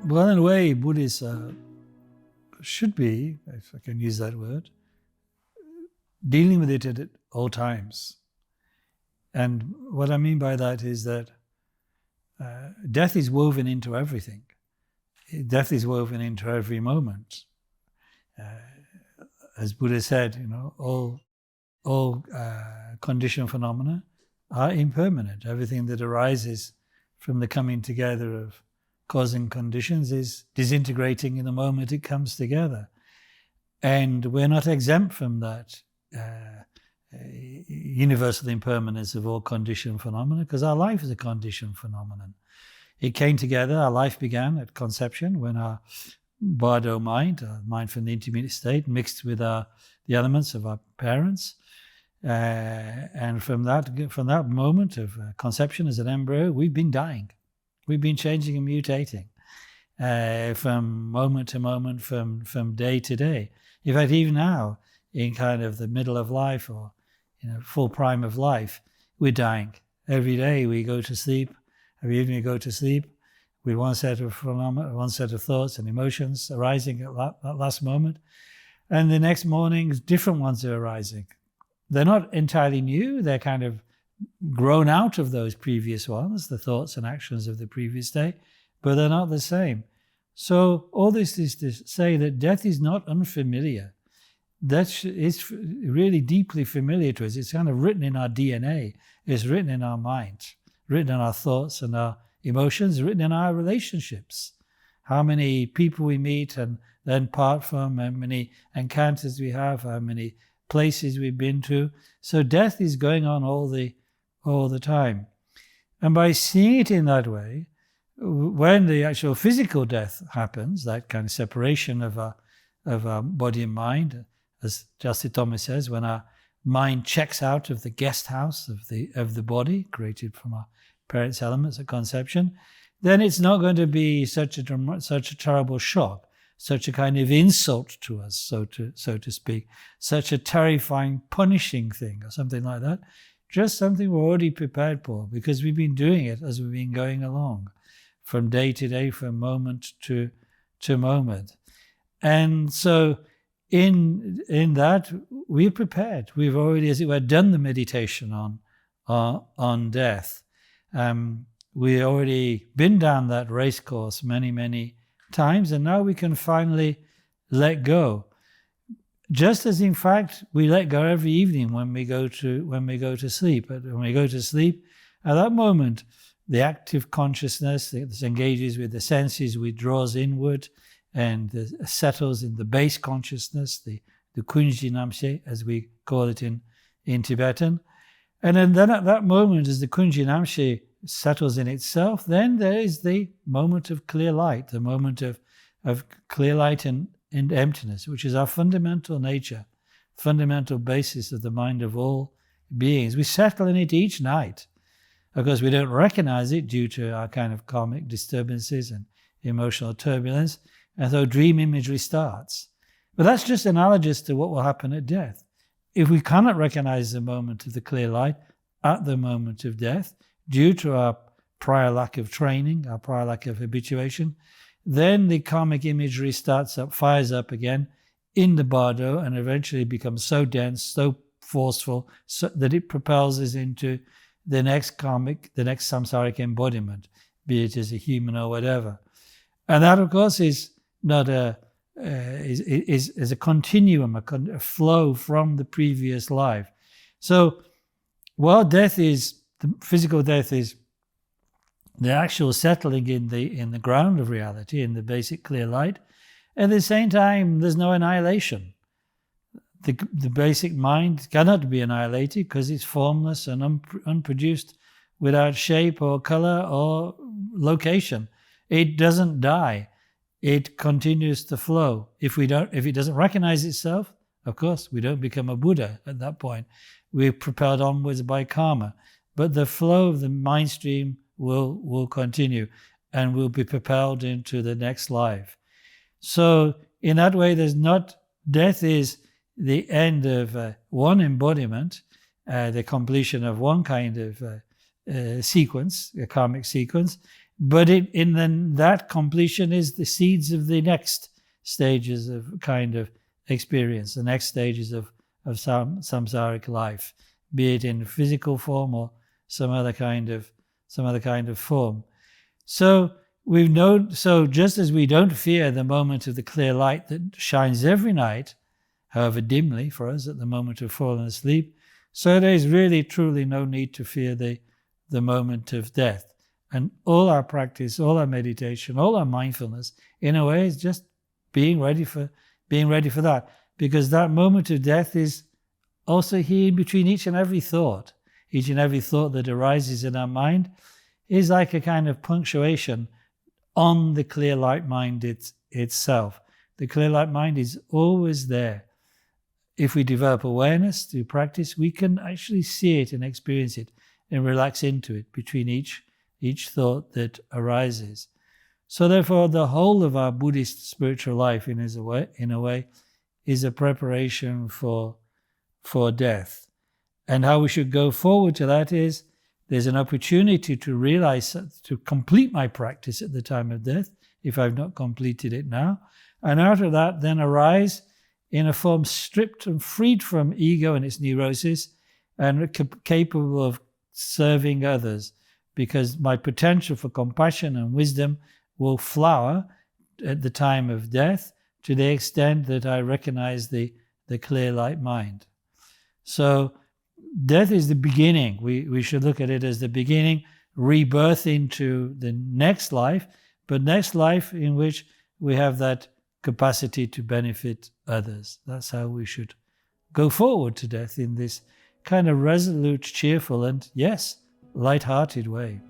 Well, in a way, Buddhists should be, if I can use that word, dealing with it at all times. And what I mean by that is that death is woven into everything. Death is woven into every moment. As Buddha said, all conditioned phenomena are impermanent. Everything that arises from the coming together of causing conditions is disintegrating in the moment it comes together. And we're not exempt from that universal impermanence of all conditioned phenomena, because our life is a conditioned phenomenon. It came together, our life began at conception when our bardo mind, our mind from the intermediate state, mixed with the elements of our parents. And from that moment of conception as an embryo, we've been dying. We've been changing and mutating from moment to moment, from day to day. In fact, even now, in kind of the middle of life or full prime of life, we're dying. Every day we go to sleep. Every evening we go to sleep with one set of phenomena, one set of thoughts and emotions arising at that last moment. And the next morning, different ones are arising. They're not entirely new. They're kind of grown out of those previous ones, the thoughts and actions of the previous day, but they're not the same. So all this is to say that death is not unfamiliar. That is really deeply familiar to us. It's kind of written in our DNA. It's written in our minds, written in our thoughts and our emotions, written in our relationships. How many people we meet and then part from, how many encounters we have, how many places we've been to. So death is going on all the time. And by seeing it in that way, when the actual physical death happens, that kind of separation of our body and mind, as Justice Thomas says, when our mind checks out of the guest house of the body created from our parents' elements at conception, then it's not going to be such a terrible shock, such a kind of insult to us, so to speak, such a terrifying, punishing thing or something like that. Just something we're already prepared for because we've been doing it as we've been going along, from day to day, from moment to moment. And so in that, we're prepared. We've already, as it were, done the meditation on death. We've already been down that race course many, many times, and now we can finally let go. Just as, in fact, we let go every evening when we go to sleep. When we go to sleep, at that moment, the active consciousness that engages with the senses withdraws inward and settles in the base consciousness, the kunji namshe, as we call it in Tibetan. And then at that moment, as the kunji namshe settles in itself, then there is the moment of clear light, the moment of clear light and emptiness, which is our fundamental nature, fundamental basis of the mind of all beings. We settle in it each night. Of course, we don't recognize it due to our kind of karmic disturbances and emotional turbulence, and so dream imagery starts. But that's just analogous to what will happen at death. If we cannot recognize the moment of the clear light at the moment of death, due to our prior lack of training, our prior lack of habituation, then the karmic imagery fires up again in the bardo and eventually becomes so dense, so forceful, that it propels us into the next samsaric embodiment, be it as a human or whatever. And that, of course, is not is a continuum, a flow from the previous life. So while the physical death is the actual settling in the ground of reality, in the basic clear light, at the same time, there's no annihilation. The basic mind cannot be annihilated because it's formless and unproduced, without shape or color or location. It doesn't die. It continues to flow. If it doesn't recognize itself, of course, we don't become a Buddha at that point. We're propelled onwards by karma. But the flow of the mind stream will continue and will be propelled into the next life. So in that way, death is the end of one embodiment, the completion of one kind of sequence, a karmic sequence, But that completion is the seeds of the next stages of kind of experience, the next stages of samsaric life, be it in physical form or some other kind of form. So just as we don't fear the moment of the clear light that shines every night, however dimly for us at the moment of falling asleep, so there is really truly no need to fear the moment of death. And all our practice, all our meditation, all our mindfulness, in a way, is just being ready for that. Because that moment of death is also here in between each and every thought. Each and every thought that arises in our mind is like a kind of punctuation on the clear light mind itself. The clear light mind is always there. If we develop awareness through practice, we can actually see it and experience it and relax into it between each thought that arises. So therefore, the whole of our Buddhist spiritual life, in a way, is a preparation for death. And how we should go forward to that is, there's an opportunity to realize, to complete my practice at the time of death, if I've not completed it now. And out of that, then arise in a form stripped and freed from ego and its neurosis, and capable of serving others, because my potential for compassion and wisdom will flower at the time of death to the extent that I recognize the clear light mind. So death is the beginning. We should look at it as the beginning, rebirth into the next life, but next life in which we have that capacity to benefit others. That's how we should go forward to death, in this kind of resolute, cheerful, and yes, light-hearted way.